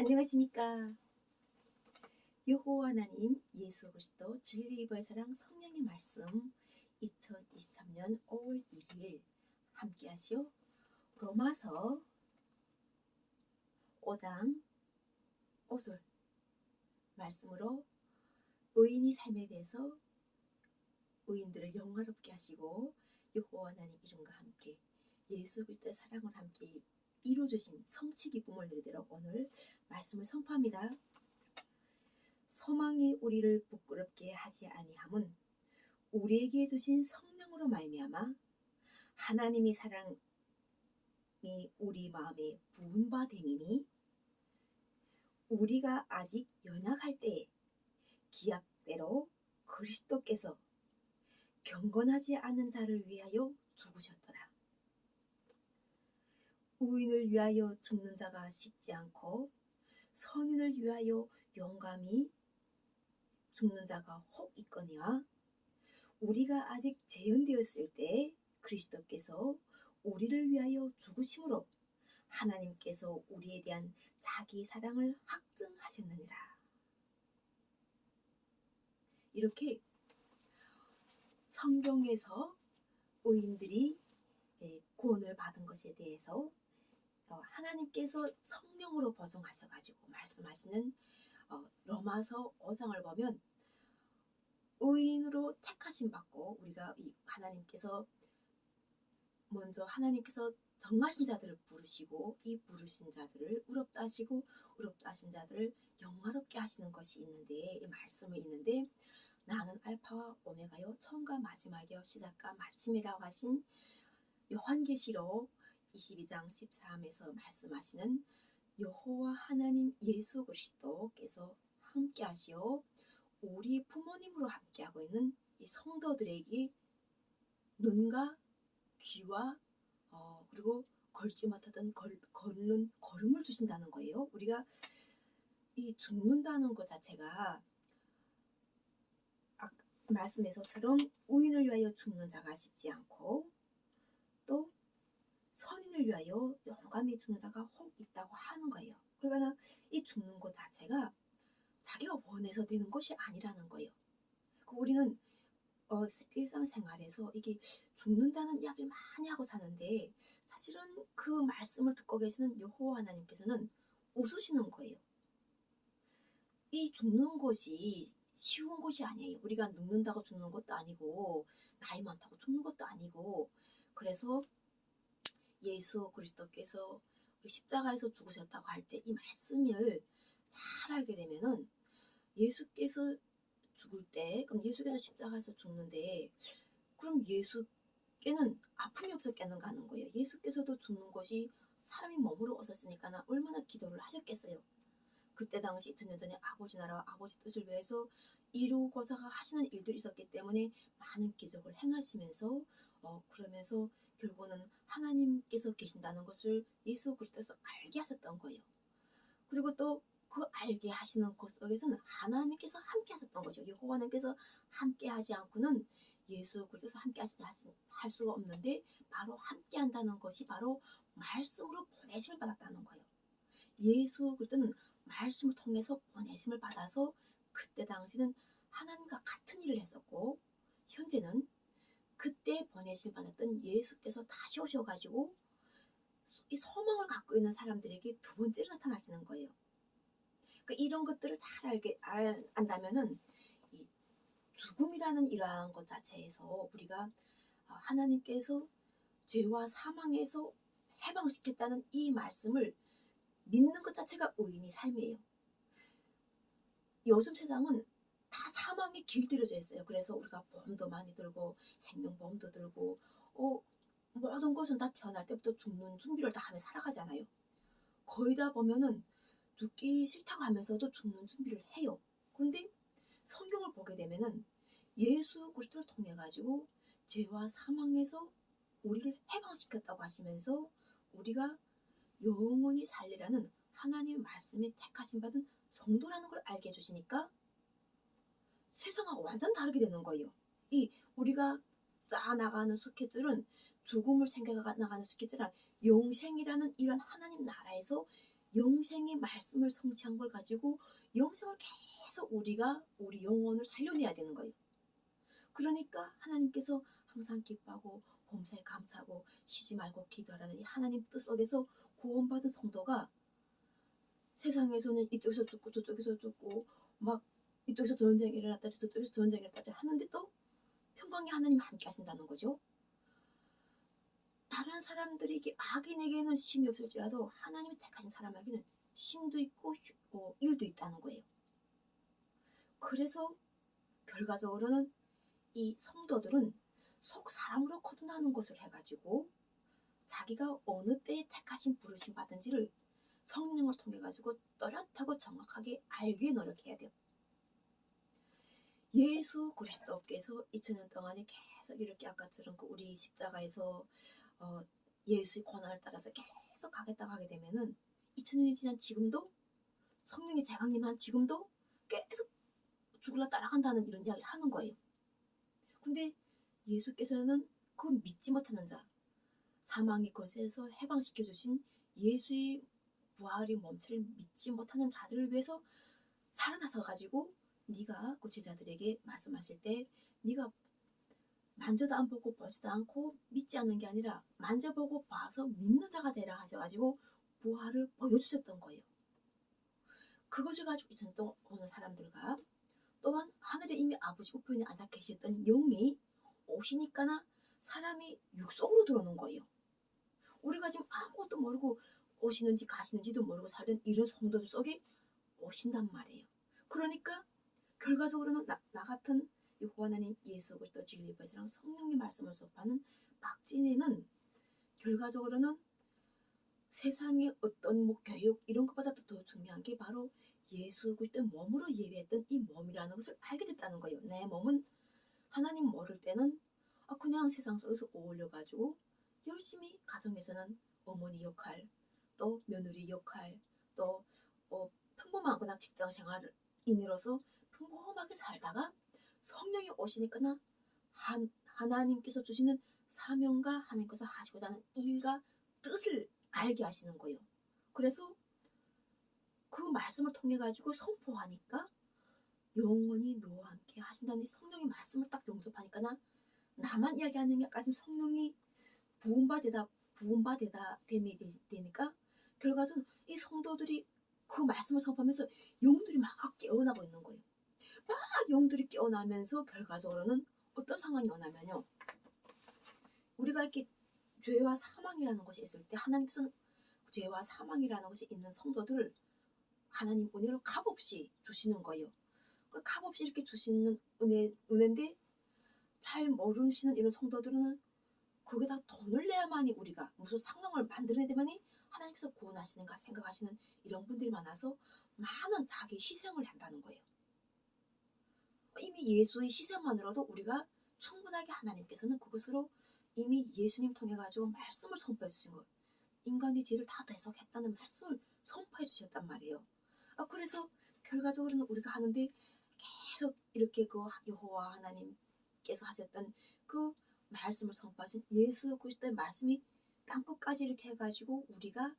안녕하십니까. 여호와 하나님 예수 그리스도 진리의 사랑 성령의 말씀 2023년 5월 1일 함께 하시오. 로마서 5장 5절 말씀으로 의인이 삶에 대해서 의인들을 영화롭게 하시고 여호와 하나님 이름과 함께 예수 그리스도의 사랑을 함께 이루어주신 성취 기쁨을 누리도록 오늘 말씀을 선포합니다. 소망이 우리를 부끄럽게 하지 아니함은 우리에게 주신 성령으로 말미암아 하나님의 사랑이 우리 마음에 부은 바 됨이니 우리가 아직 연약할 때에 기약대로 그리스도께서 경건하지 않은 자를 위하여 죽으셨더라. 의인을 위하여 죽는 자가 쉽지 않고 선인을 위하여 용감히 죽는 자가 혹 있거니와 우리가 아직 재현되었을 때 그리스도께서 우리를 위하여 죽으심으로 하나님께서 우리에 대한 자기 사랑을 확증하셨느니라. 이렇게 성경에서 의인들이 구원을 받은 것에 대해서 하나님께서 성령으로 보증하셔가지고 말씀하시는 로마서 5장을 보면 의인으로 택하심 받고 우리가 하나님께서 먼저 하나님께서 정하신 자들을 부르시고 이 부르신 자들을 의롭다 하시고 의롭다 하신 자들을 영화롭게 하시는 것이 있는데 이 말씀이 있는데 나는 알파와 오메가요 처음과 마지막이요 시작과 마침이라고 하신 요한계시록 22장 13에서 말씀하시는 여호와 하나님 예수 그리스도께서 함께 하시어 우리 부모님으로 함께하고 있는 이 성도들에게 눈과 귀와 그리고 걸지 못하던 걸음을 주신다는 거예요. 우리가 이 죽는다는 것 자체가 말씀에서처럼 의인을 위하여 죽는 자가 쉽지 않고 또 선인을 위하여 용감히 죽는 자가 혹 있다고 하는 거예요. 그러니까 이 죽는 것 자체가 자기가 원해서 되는 것이 아니라는 거예요. 우리는 일상생활에서 이게 죽는다는 이야기를 많이 하고 사는데 사실은 그 말씀을 듣고 계시는 여호와 하나님께서는 웃으시는 거예요. 이 죽는 것이 쉬운 것이 아니에요. 우리가 늙는다고 죽는 것도 아니고 나이 많다고 죽는 것도 아니고 그래서 예수 그리스도께서 십자가에서 죽으셨다고 할 때 이 말씀을 잘 알게 되면은 예수께서 죽을 때 그럼 예수께서 십자가에서 죽는데 그럼 예수께는 아픔이 없었겠는가 하는 거예요. 예수께서도 죽는 것이 사람이 몸으로 오셨으니까 얼마나 기도를 하셨겠어요. 그때 당시 2000년 전에 아버지 나라와 아버지 뜻을 위해서 이루고자 하시는 일들이 있었기 때문에 많은 기적을 행하시면서 그러면서 결국은 하나님께서 계신다는 것을 예수 그리스도에서 알게 하셨던 거예요. 그리고 또 그 알게 하시는 것 속에서는 하나님께서 함께 하셨던 거죠. 여호와 하나님께서 함께 하지 않고는 예수 그리스도에서 함께 할 수가 없는데 바로 함께 한다는 것이 바로 말씀으로 보내심을 받았다는 거예요. 예수 그리스도는 말씀을 통해서 보내심을 받아서 그때 당시는 하나님과 같은 일을 했었고 현재는 그때 보내심을 받았던 예수께서 다시 오셔가지고 이 소망을 갖고 있는 사람들에게 두 번째로 나타나시는 거예요. 그러니까 이런 것들을 잘 안다면은 이 죽음이라는 이러한 것 자체에서 우리가 하나님께서 죄와 사망에서 해방시켰다는 이 말씀을 믿는 것 자체가 의인의 삶이에요. 요즘 세상은 다 사망에 길들여져 있어요. 그래서 우리가 보험도 많이 들고 생명보험도 들고 모든 것은 다 태어날 때부터 죽는 준비를 다 하며 살아가잖아요. 거의 다 보면은 죽기 싫다고 하면서도 죽는 준비를 해요. 그런데 성경을 보게 되면은 예수 그리스도를 통해 가지고 죄와 사망에서 우리를 해방시켰다고 하시면서 우리가 영원히 살리라는 하나님의 말씀에 택하심 받은 성도라는 걸 알게 해주시니까 세상하고 완전 다르게 되는 거예요. 이 우리가 짜나가는 스케줄은 죽음을 생각나가는 스케줄은 영생이라는 이런 하나님 나라에서 영생의 말씀을 성취한 걸 가지고 영생을 계속 우리가 우리 영혼을 살려내야 되는 거예요. 그러니까 하나님께서 항상 기뻐하고 범사에 감사하고 쉬지 말고 기도하라는 이 하나님 뜻 속에서 구원받은 성도가 세상에서는 이쪽에서 죽고 저쪽에서 죽고 막 이쪽에서 전쟁이 일어났다 저쪽에서 전쟁이 일어났다 하는데 또 평강의 하나님 함께 하신다는 거죠. 다른 사람들에게 악인에게는 심이 없을지라도 하나님이 택하신 사람에게는 심도 있고 일도 있다는 거예요. 그래서 결과적으로는 이 성도들은 속 사람으로 거듭나는 것을 해가지고 자기가 어느 때에 택하신 부르심 받은지를 성령을 통해 가지고 또렷하고 정확하게 알기에 노력해야 돼요. 예수 그리스도께서 2000년 동안에 계속 이렇게 아까처럼 우리 십자가에서 예수의 권한을 따라서 계속 가겠다고 하게 되면은 2000년이 지난 지금도 성령의 재강림한 지금도 계속 죽으려 따라간다는 이런 이야기를 하는 거예요. 근데 예수께서는 그 믿지 못하는 자, 사망의 권세에서 해방시켜 주신 예수의 부활의 몸체를 믿지 못하는 자들을 위해서 살아나서 가지고 네가 그 제자들에게 말씀하실 때 네가 만져도 안 보고 보지도 않고 믿지 않는 게 아니라 만져보고 봐서 믿는 자가 되라 하셔가지고 부활을 보여주셨던 거예요. 그것을 가지고 2000년 동안 오는 사람들과 또한 하늘에 이미 아버지 우편에 앉아 계셨던 영이 오시니까나 사람이 육속으로 들어오는 거예요. 우리가 지금 아무것도 모르고 오시는지 가시는지도 모르고 살던 이런 성도들 속에 오신단 말이에요. 그러니까 결과적으로는 나 같은 여호와 하나님 예수 그리스도 진리 보혜사랑 성령의 말씀을 수업하는 박진애는 결과적으로는 세상의 어떤 교육 이런 것보다도 더 중요한 게 바로 예수 그리스도의 몸으로 예배했던 이 몸이라는 것을 알게 됐다는 거예요. 내 몸은 하나님 모를 때는 그냥 세상 속에서 어울려가지고 열심히 가정에서는 어머니 역할, 또 며느리 역할, 또 평범한 그냥 직장 생활인으로서 평범하게 살다가 성령이 오시니까 하나님께서 주시는 사명과 하나님께서 하시고자 하는 일과 뜻을 알게 하시는 거예요. 그래서 그 말씀을 통해 가지고 선포하니까 영원히 너와 함께 하신다는 성령의 말씀을 딱 영접하니까 나만 이야기하는 게 아니라 성령이 부음바되다 됨이 되니까 결과적으로 이 성도들이 그 말씀을 선포하면서 영들이 막 깨어나고 있는 거예요. 막 영들이 깨어나면서 결과적으로는 어떤 상황이 오냐면요. 우리가 이렇게 죄와 사망이라는 것이 있을 때 하나님께서는 죄와 사망이라는 것이 있는 성도들을 하나님 은혜로 값없이 주시는 거예요. 그 값없이 이렇게 주시는 은혜인데 잘 모르시는 이런 성도들은 거기다 돈을 내야만이 우리가 무슨 상황을 만들어내야만이 하나님께서 구원하시는가 생각하시는 이런 분들이 많아서 많은 자기 희생을 한다는 거예요. 이미 예수의 희생만으로도 우리가 충분하게 하나님께서는 그것으로 이미 예수님 통해 가지고 말씀을 선포해 주신 거예요. 인간의 죄를 다 대속했다는 말씀을 선포해 주셨단 말이에요. 그래서 결과적으로는 우리가 하는데 계속 이렇게 그 여호와 하나님께서 하셨던 그 말씀을 선포하신 예수 그리스도의 말씀이 땅끝까지 이렇게 해가지고 우리가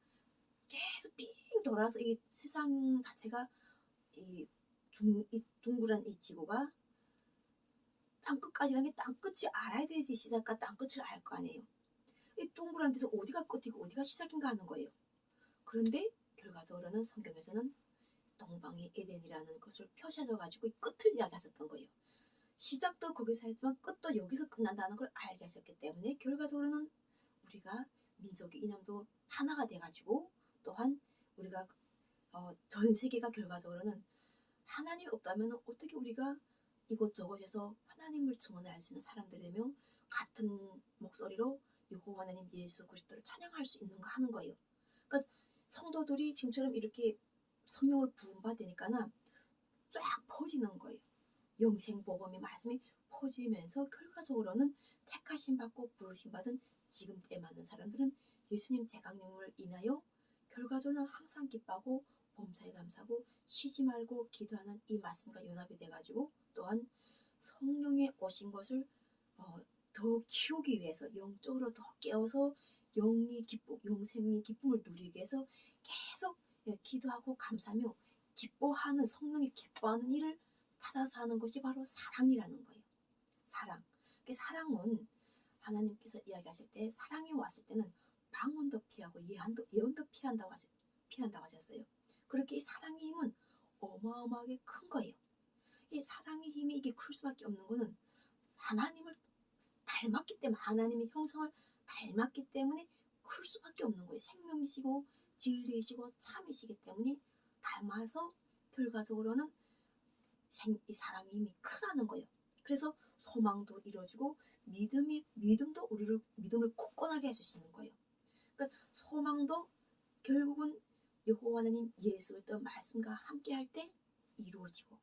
계속 빙 돌아서 이 세상 자체가 이 둥그란 이 지구가 땅끝까지라는 게 땅끝이 알아야 되지 시작과 땅끝을 알 거 아니에요. 이 둥그란 데서 어디가 끝이고 어디가 시작인가 하는 거예요. 그런데 결과적으로는 성경에서는 동방의 에덴이라는 것을 표시해 가지고 이 끝을 이야기하셨던 거예요. 시작도 거기서 했지만 끝도 여기서 끝난다는 걸 알게 하셨기 때문에 결과적으로는 우리가 민족의 이념도 하나가 돼가지고 또한 우리가 전 세계가 결과적으로는 하나님이 없다면 어떻게 우리가 이곳저곳에서 하나님을 증언할 수 있는 사람들이 되며 같은 목소리로 여호와 하나님 예수 그리스도를 찬양할 수 있는가 하는 거예요. 그러니까 성도들이 지금처럼 이렇게 성령을 부음받으니까는 쫙 퍼지는 거예요. 영생 복음의 말씀이 퍼지면서 결과적으로는 택하심 받고 부르심 받은 지금 때에 맞는 사람들은 예수님 재강림을 인하여 결과적으로는 항상 기뻐하고 범사에 감사하고 쉬지 말고 기도하는 이 말씀과 연합이 돼가지고 또한 성령의 오신 것을 더 키우기 위해서 영적으로 더 깨워서 영생의 기쁨을 누리기 위해서 계속 기도하고 감사하며 기뻐하는, 성령이 기뻐하는 일을 찾아서 하는 것이 바로 사랑이라는 거예요. 사랑. 사랑은 하나님께서 이야기하실 때 사랑이 왔을 때는 방언도 피하고 예언도 피한다고 하셨어요. 그렇게 이 사랑의 힘은 어마어마하게 큰 거예요. 이 사랑의 힘이 이게 클 수밖에 없는 거는 하나님을 닮았기 때문에, 하나님의 형상을 닮았기 때문에 클 수밖에 없는 거예요. 생명이시고 진리이시고 참이시기 때문에 닮아서 결과적으로는 이 사랑의 힘이 크다는 거예요. 그래서 소망도 이루어지고 믿음도 우리를 믿음을 굳건하게 해주시는 거예요. 그러니까 소망도 결국은 여호와 하나님 예수 그리스도 말씀과 함께 할 때 이루어지고,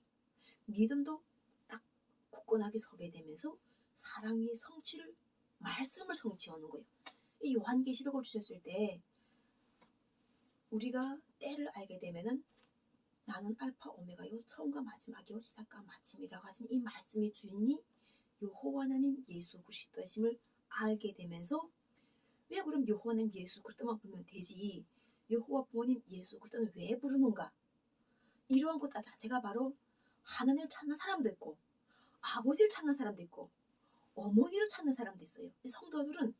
믿음도 딱 굳건하게 서게 되면서 사랑의 성취를, 말씀을 성취하는 거예요. 이 요한계시록을 주셨을 때 우리가 때를 알게 되면은 나는 알파 오메가요 처음과 마지막이요 시작과 마침이라고 하신 이 말씀의 주인이 여호와 하나님 예수 그리스도이심을 알게 되면서, 왜 그럼 여호와 하나님 예수 그리스도만 부르면 되지, 여호와 부모님 예수 그리스도는 왜 부르는가, 이러한 것 자체가 바로 하나님을 찾는 사람도 있고 아버지를 찾는 사람도 있고 어머니를 찾는 사람도 있어요. 이 성도들은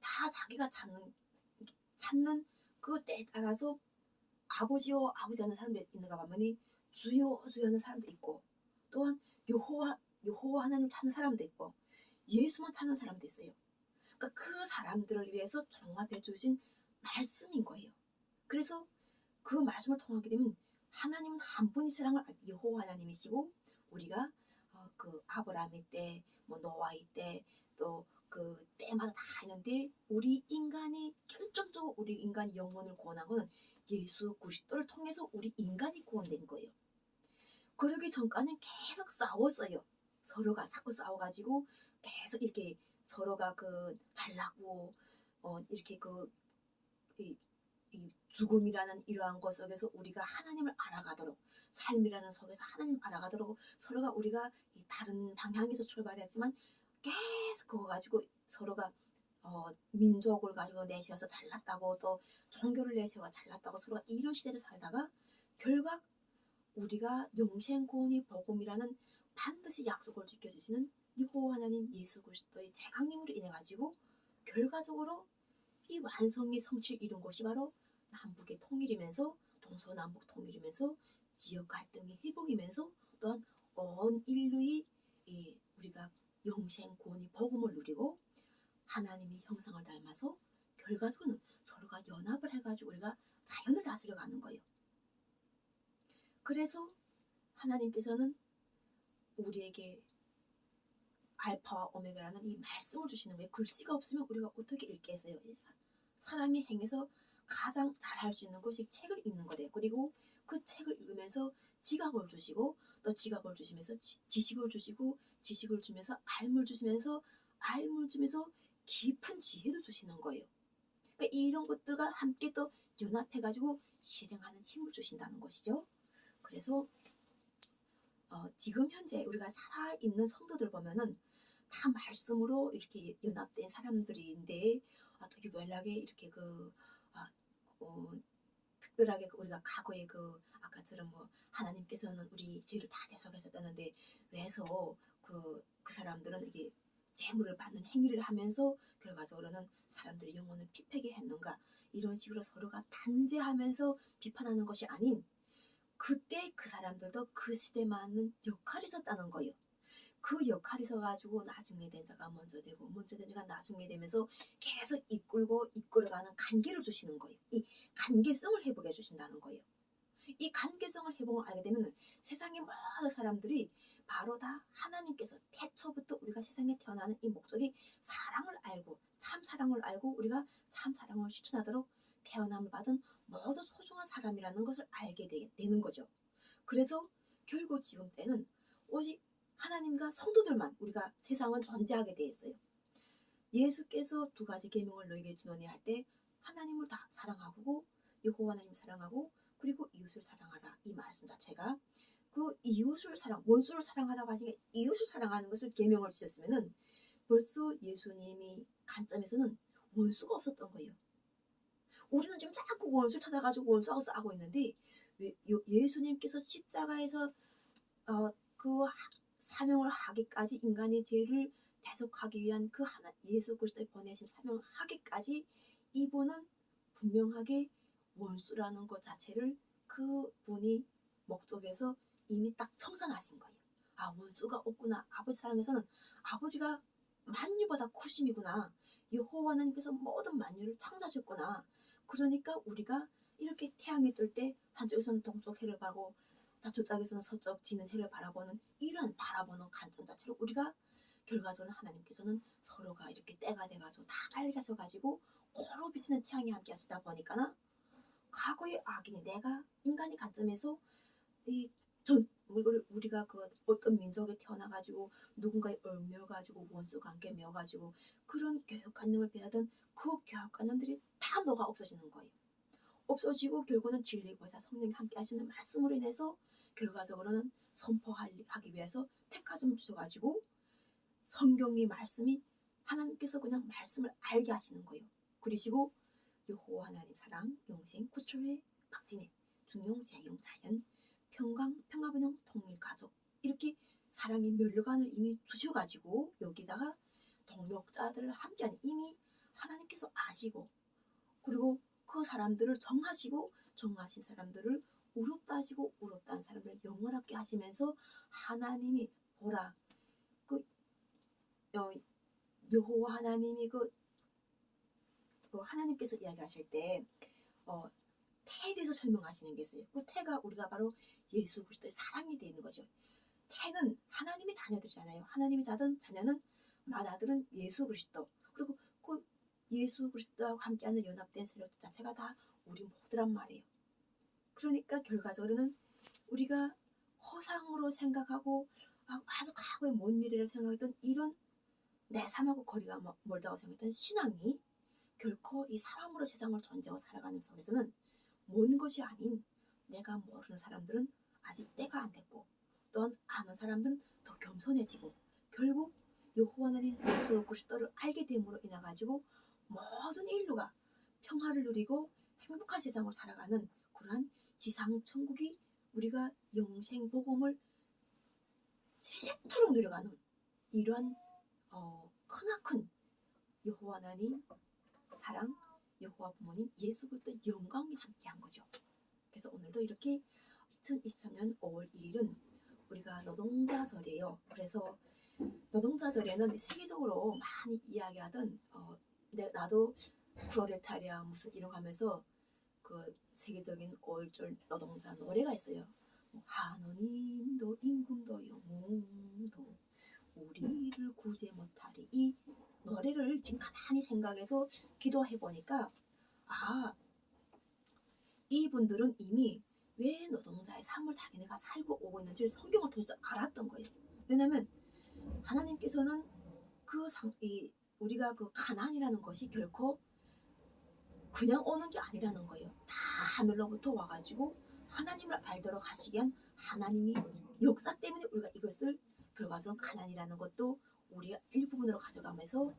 다 자기가 찾는 그 때에 따라서 아버지요 아버지 하는 사람도 있는가 보면 주여 주여 하는 사람도 있고, 또한 여호와 하나님 찾는 사람도 있고 예수만 찾는 사람도 있어요. 그러니까 그 사람들을 위해서 종합해 주신 말씀인 거예요. 그래서 그 말씀을 통하게 되면 하나님은 한 분이 사랑을 여호와 하나님이시고, 우리가 그 아브라함의 때, 뭐 노아의 때, 또 그 때마다 다 있는데 우리 인간이 결정적으로 우리 인간 영혼을 구원한 거는 예수 그리스도를 통해서 우리 인간이 구원된 거예요. 그러기 전까지는 계속 싸웠어요. 서로가 자꾸 싸워가지고 계속 이렇게 서로가 그 잘나고 이렇게 이 죽음이라는 이러한 것 속에서 우리가 하나님을 알아가도록, 삶이라는 속에서 하나님 알아가도록 서로가 우리가 이 다른 방향에서 출발했지만 계속 그거 가지고 서로가 민족을 가지고 내세워서 잘났다고, 또 종교를 내세워 잘났다고 서로가 이런 시대를 살다가 결국 우리가 영생 구원의 복음이라는 반드시 약속을 지켜주시는 여호와 하나님 예수 그리스도의 재강림으로 인해 가지고 결과적으로 이 완성의 성취를 이룬 것이 바로 남북의 통일이면서, 동서남북 통일이면서, 지역 갈등이 회복이면서, 또한 온 인류의 우리가 영생 구원의 복음을 누리고 하나님의 형상을 닮아서 결과적으로는 서로가 연합을 해가지고 우리가 자연을 다스려가는 거예요. 그래서 하나님께서는 우리에게 알파와 오메가라는 이 말씀을 주시는 거예요. 글씨가 없으면 우리가 어떻게 읽겠어요? 사람이 행해서 가장 잘할 수 있는 것이 책을 읽는 거래요. 그리고 그 책을 읽으면서 지각을 주시고, 또 지각을 주시면서 지식을 주시고, 지식을 주면서 알물 주시면서, 알물 주면서 깊은 지혜도 주시는 거예요. 그러니까 이런 것들과 함께 또 연합해가지고 실행하는 힘을 주신다는 것이죠. 그래서 지금 현재 우리가 살아있는 성도들 보면은 다 말씀으로 이렇게 연합된 사람들인데, 또 유별나게 이렇게 특별하게 우리가 과거에 아까처럼 하나님께서는 우리 죄를 다 대속하셨다는데 왜서 그 사람들은 이게 재물을 받는 행위를 하면서 결과적으로는 사람들의 영혼을 피폐게 했는가, 이런 식으로 서로가 단죄하면서 비판하는 것이 아닌, 그때 그 사람들도 그 시대에 맞는 역할이 있었다는 거예요. 그 역할이 있어가지고 나중에 된 자가 먼저 되고 먼저 된 자가 나중에 되면서 계속 이끌어가는 관계를 주시는 거예요. 이 관계성을 회복해 주신다는 거예요. 이 관계성을 회복을 알게 되면 세상의 모든 사람들이 바로 다 하나님께서 태초부터 우리가 세상에 태어나는 이 목적이 사랑을 알고, 참 사랑을 알고 우리가 참 사랑을 실천하도록 태어남을 받은 모두 소중한 사람이라는 것을 알게 되는 거죠. 그래서 결국 지금 때는 오직 하나님과 성도들만 우리가 세상은 존재하게 되어 있어요. 예수께서 두 가지 계명을 너에게 주노니 할 때 하나님을 다 사랑하고 여호와 하나님을 사랑하고 그리고 이웃을 사랑하라, 이 말씀 자체가 그 이웃을 원수를 사랑하라고 하시니까 이웃을 사랑하는 것을 계명을 주셨으면은 벌써 예수님이 관점에서는 원수가 없었던 거예요. 우리는 지금 자꾸 원수를 찾아가지고 원수하고 싸우고 있는데 예수님께서 십자가에서 그 사명을 하기까지 인간의 죄를 대속하기 위한 그 하나 예수 그리스도의 보내심 사명을 하기까지 이분은 분명하게 원수라는 것 자체를 그분이 목적에서 이미 딱 청산하신 거예요. 아, 원수가 없구나. 아버지 사랑에서는 아버지가 만유보다 크심이구나. 여호와 하나님께서 모든 만유를 창조하셨구나. 그러니까 우리가 이렇게 태양이 뜰 때 한쪽에서는 동쪽 해를 바라고 저쪽에서는 서쪽 지는 해를 바라보는 이런 바라보는 관점 자체로 우리가 결과적으로 하나님께서는 서로가 이렇게 때가 돼가지고 다 밝아져가지고 고루 비치는 태양이 함께 하시다 보니까 과거의 악인이 내가 인간의 관점에서 우리가 그 어떤 민족에 태어나가지고 누군가에 얽매여가지고 원수 관계 매어가지고 그런 교육관념을 배우던 그 교육관념들이 다 녹아 없어지는 거예요. 없어지고 결국은 진리고 성령이 함께 하시는 말씀으로 인해서 결과적으로는 선포하기 위해서 택하심을 주셔가지고 성경의 말씀이 하나님께서 그냥 말씀을 알게 하시는 거예요. 그러시고 여호와 하나님 사랑, 영생, 구출회, 박진혜, 중용, 재용, 자연, 평강, 평화분영, 통일, 가족 이렇게 사랑의 멸류관을 이미 주셔가지고 여기다가 동력자들을 함께하는 이미 하나님께서 아시고 그리고 그 사람들을 정하시고 정하신 사람들을 의롭다 하시고 의롭다 한 사람들을 영원하게 하시면서 하나님이 보라 그 여호와 하나님이 그 하나님께서 이야기하실 때 태에 대해서 설명하시는 게 있어요. 그 태가 우리가 바로 예수 그리스도의 사랑이 되어 있는 거죠. 태는 하나님의 자녀들이잖아요. 하나님의 자녀는 맏아들은 예수 그리스도 그리고 그 예수 그리스도와 함께하는 연합된 세력 자체가 다 우리 모두란 말이에요. 그러니까 결과적으로는 우리가 허상으로 생각하고 아주 과거의 먼 미래를 생각했던 이런 내 삶하고 거리가 멀다고 생각했던 신앙이 결코 이 사람으로 세상을 존재하고 살아가는 속에서는 먼 것이 아닌 내가 모르는 사람들은 아직 때가 안 됐고 또한 아는 사람들은 더 겸손해지고 결국 여호와 하나님 예수 그리스도를 알게 됨으로 인해 가지고 모든 인류가 평화를 누리고 행복한 세상을 살아가는 그러한 지상 천국이 우리가 영생 복음을 세세토록 누려가는 이러한 크나큰 여호와 하나님 사랑 여호와 부모님 예수 그리스도 영광이 함께한 거죠. 그래서 오늘도 이렇게 2023년 5월 1일은 우리가 노동자절이에요. 그래서 노동자절에는 세계적으로 많이 이야기하던 나도 프롤레타리아 무슨 이런 거 하면서 그 세계적인 5.1절 노동자 노래가 있어요. 하느님도 임금도 영웅도 우리를 구제 못하리. 이 노래를 지금 가만히 생각해서 기도해 보니까 이분들은 이미 왜 노동자의 삶을 자기네가 살고 오고 있는지를 성경을 통해서 알았던 거예요. 왜냐하면 하나님께서는 우리가 그 가난이라는 것이 결코 그냥 오는 게 아니라는 거예요. 다 하늘로부터 와가지고 하나님을 알도록 하시기 위한 하나님이 역사 때문에 우리가 이것을 결과적으로 가난이라는 것도 우리가 일부분으로 가져가면서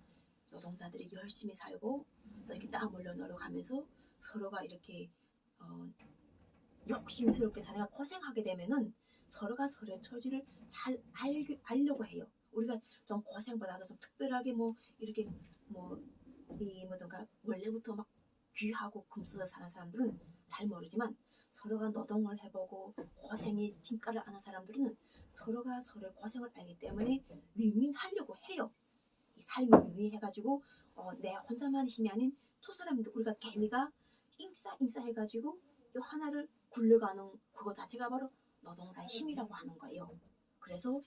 노동자들이 열심히 살고 또 이렇게 땀 흘려 노력하면서 서로가 이렇게 욕심스럽게 자기가 고생하게 되면은 서로가 서로의 처지를 잘 알려고 해요. 우리가 좀 고생보다도 좀 특별하게 이렇게 뭐든가 원래부터 막 귀하고 금수저 사는 사람들은 잘 모르지만 서로가 노동을 해보고 고생의 진가를 아는 사람들은 서로가 서로의 고생을 알기 때문에 윈윈하려고 해요. 이 삶이 윈윈해가지고 내 혼자만 힘이 아닌 두 사람도 우리가 개미가 인싸 해가지고 요 하나를 굴려가는 그거 자체가 바로 노동자의 힘이라고 하는 거예요. 그래서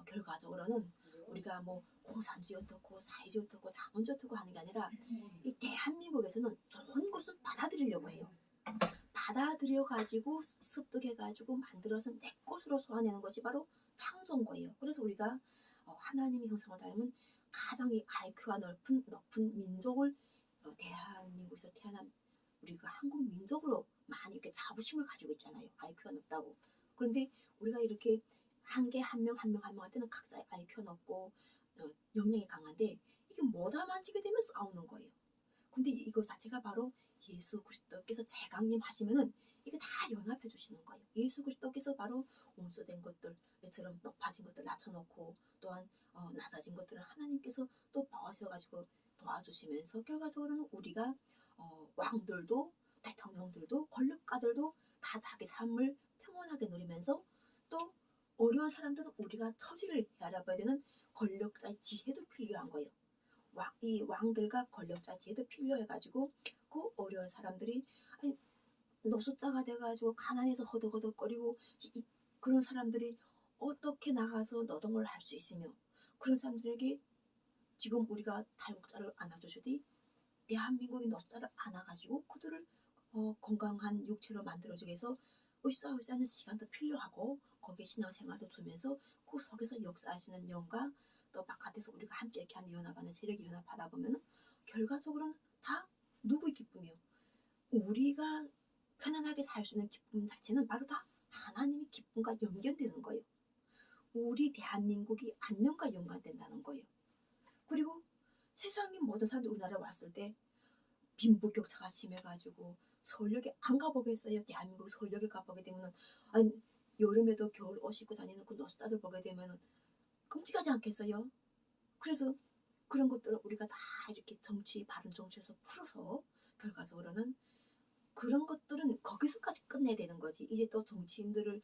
결과적으로는 우리가 공산주의 어떻고 사회주의 어떻고 자본주의 어떻고 하는 게 아니라 이 대한민국에서는 좋은 것은 받아들이려고 해요. 받아들여가지고 습득해가지고 만들어서 내 것으로 소화내는 것이 바로 창조인 거예요. 그래서 우리가 하나님의 형상을 닮은 가장 이 IQ가 높은 민족을 대한민국에서 태어난 우리가 한국 민족으로 많이 이렇게 자부심을 가지고 있잖아요. IQ가 높다고. 그런데 우리가 이렇게 한 명 한테는 각자의 IQ가 높고 역량이 강한데 이게 뭐다 만지게 되면 싸우는 거예요. 근데 이거 자체가 바로 예수 그리스도께서 재강림하시면은 이게 다 연합해 주시는 거예요. 예수 그리스도께서 바로 온수된 것들처럼 높아진 것들 낮춰놓고, 또한 낮아진 것들을 하나님께서 또 봐셔가지고 도와주시면서, 결과적으로는 우리가 왕들도 대통령들도 권력가들도 다 자기 삶을 평온하게 누리면서, 또 어려운 사람들은 우리가 처지를 알아봐야 되는 권력자의 지혜도 필요한 거예요. 이 왕들과 권력자의 지혜도 필요해가지고 그 어려운 사람들이 노숙자가 돼가지고 가난해서 허덕허덕거리고 그런 사람들이 어떻게 나가서 노동을 할 수 있으며, 그런 사람들에게 지금 우리가 탈북자를 안아주시되 대한민국의 노숙자를 안아가지고 그들을 건강한 육체로 만들어주기 위해서 으쌰으쌰 하는 시간도 필요하고, 거기에 신앙생활도 두면서 그 속에서 역사하시는 영과 또 바깥에서 우리가 함께 이렇게 하는 연합하는 세력이 연합하다 보면 결과적으로는 다 누구의 기쁨이요? 우리가 편안하게 살 수 있는 기쁨 자체는 바로 다 하나님의 기쁨과 연결되는 거예요. 우리 대한민국이 안녕과 연관된다는 거예요. 그리고 세상의 모든 사람들이 우리나라에 왔을 때 빈부격차가 심해가지고 서울역에 안 가보겠어요? 대한민국 서울역에 가보게 되면은, 아니, 여름에도 겨울 옷 입고 다니는 그 노숙자들 보게 되면은 끔찍하지 않겠어요? 그래서 그런 것들을 우리가 다 이렇게 바른 정치에서 풀어서 결과적으로는 그런 것들은 거기서까지 끝내야 되는 거지. 이제 또 정치인들을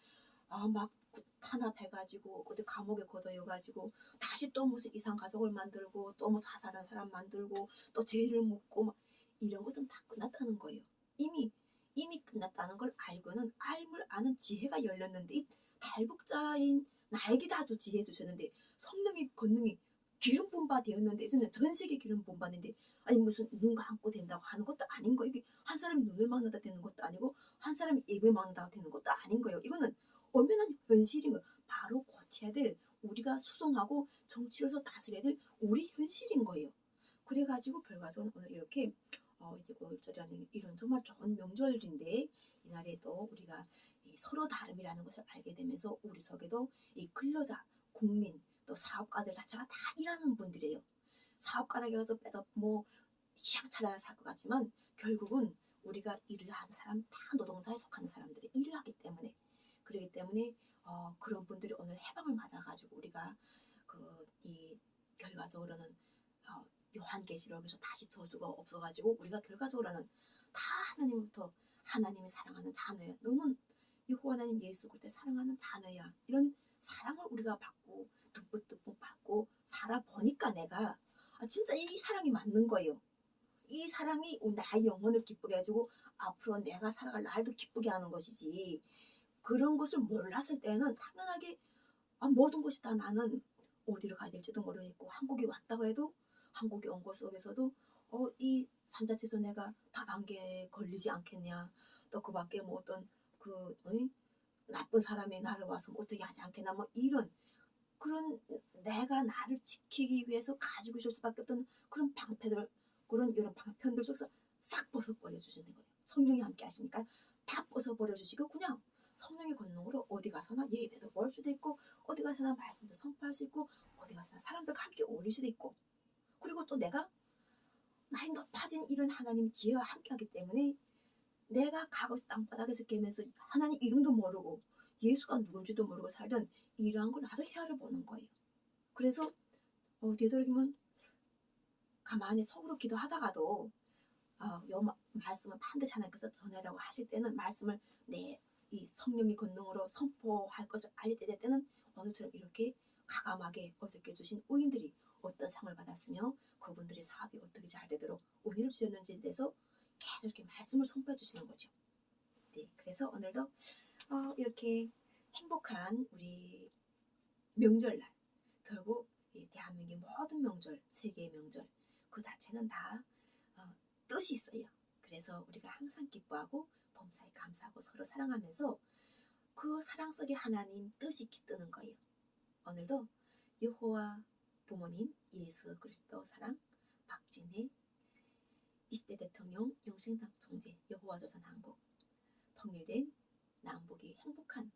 막 탄압해가지고 어디 감옥에 걷어여가지고 다시 또 무슨 이상 가족을 만들고 또 뭐 자살한 사람 만들고 또 죄를 묻고 막 이런 것은 다 끝났다는 거예요. 이미 끝났다는 걸 알고는 알물 아는 지혜가 열렸는데, 이 탈북자인 나에게 다도 지혜 주셨는데, 성령의 권능이 기름 분바 되었는데, 저는 전 세계 기름 분바는데, 아니 무슨 눈 감고 된다고 하는 것도 아닌 거예요. 이게 한 사람이 눈을 막는다 되는 것도 아니고 한 사람이 입을 막는다 되는 것도 아닌 거예요. 이거는 엄연한 현실인 거예요. 바로 고쳐야 될, 우리가 수송하고 정치로서 다스려야 될 우리 현실인 거예요. 그래가지고 결과적으로 오늘 이렇게 이제 5월절이라는 이런 정말 좋은 명절인데, 이날에도 우리가 서로 다름이라는 것을 알게 되면서 우리 속에도 이 근로자, 국민, 또 사업가들 자체가 다 일하는 분들이에요. 사업가라고 해서 빼다 뭐 휘황찬란하게 살 것 같지만 결국은 우리가 일을 하는 사람 다 노동자에 속하는 사람들이 일을 하기 때문에, 그렇기 때문에 그런 분들이 오늘 해방을 맞아가지고 우리가 이 결과적으로는 요한계시록에서 다시 저주가 없어가지고 우리가 결과적으로는 다 하나님부터, 하나님이 사랑하는 자녀야. 너는 여호와 하나님 예수 그리스도 사랑하는 자녀야. 이런 사랑을 우리가 받고 듬뿍듬뿍 받고 살아보니까 내가 진짜 이 사랑이 맞는 거예요. 이 사랑이 나의 영혼을 기쁘게 해주고 앞으로 내가 살아갈 날도 기쁘게 하는 것이지, 그런 것을 몰랐을 때는 당연하게 모든 것이 다 나는 어디로 가야 될지도 모르겠고, 한국에 왔다고 해도 한국에 온 것 속에서도 이 삼자체에서 내가 다단계에 걸리지 않겠냐, 또 그 밖에 뭐 어떤 나쁜 사람이 나를 와서 어떻게 하지 않겠나, 뭐 이런 그런 내가 나를 지키기 위해서 가지고 있을 수밖에 없던 그런 방패들, 그런 이런 방편들 속에서 싹 벗어버려 주시는 거예요. 성령이 함께 하시니까 다 벗어버려 주시고 그냥 성령의 권능으로 어디 가서나 예배도 볼 수도 있고, 어디 가서나 말씀도 선포할 수 있고, 어디 가서나 사람들과 함께 어울릴 수도 있고, 그리고 또 내가 나의 높아진 이런 하나님의 지혜와 함께하기 때문에 내가 과거에서 땅바닥에서 깨면서 하나님 이름도 모르고 예수가 누군지도 모르고 살던 이러한 걸 나도 헤아려 보는 거예요. 그래서 되도록이면 가만히 속으로 기도하다가도 말씀을 반드시 하나님께서 전하라고 하실 때는 말씀을 이 성령의 권능으로 선포할 것을 알릴 때는 오늘처럼 이렇게 가감하게 어저께 주신 의인들이 어떤 상을 받았으며 그분들의 사업이 어떻게 잘 되도록 은혜를 주셨는지에 대해서 계속 이렇게 말씀을 선포해 주시는 거죠. 네, 그래서 오늘도 이렇게 행복한 우리 명절날, 결국 대한민국의 모든 명절, 세계의 명절 그 자체는 다 뜻이 있어요. 그래서 우리가 항상 기뻐하고 범사에 감사하고 서로 사랑하면서 그 사랑 속에 하나님 뜻이 깃드는 거예요. 오늘도 여호와 부모님 예수 그리스도 사랑, 박진혜 20대 대통령 영생당 총재, 여호와 조선 한국 통일된 남북이 행복한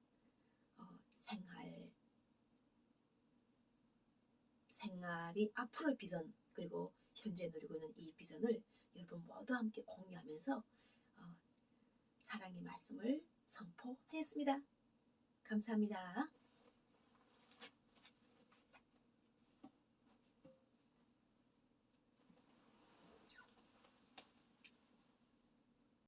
생활이 앞으로의 비전, 그리고 현재 누리고 있는 이 비전을 여러분 모두 함께 공유하면서 사랑의 말씀을 선포하였습니다. 감사합니다.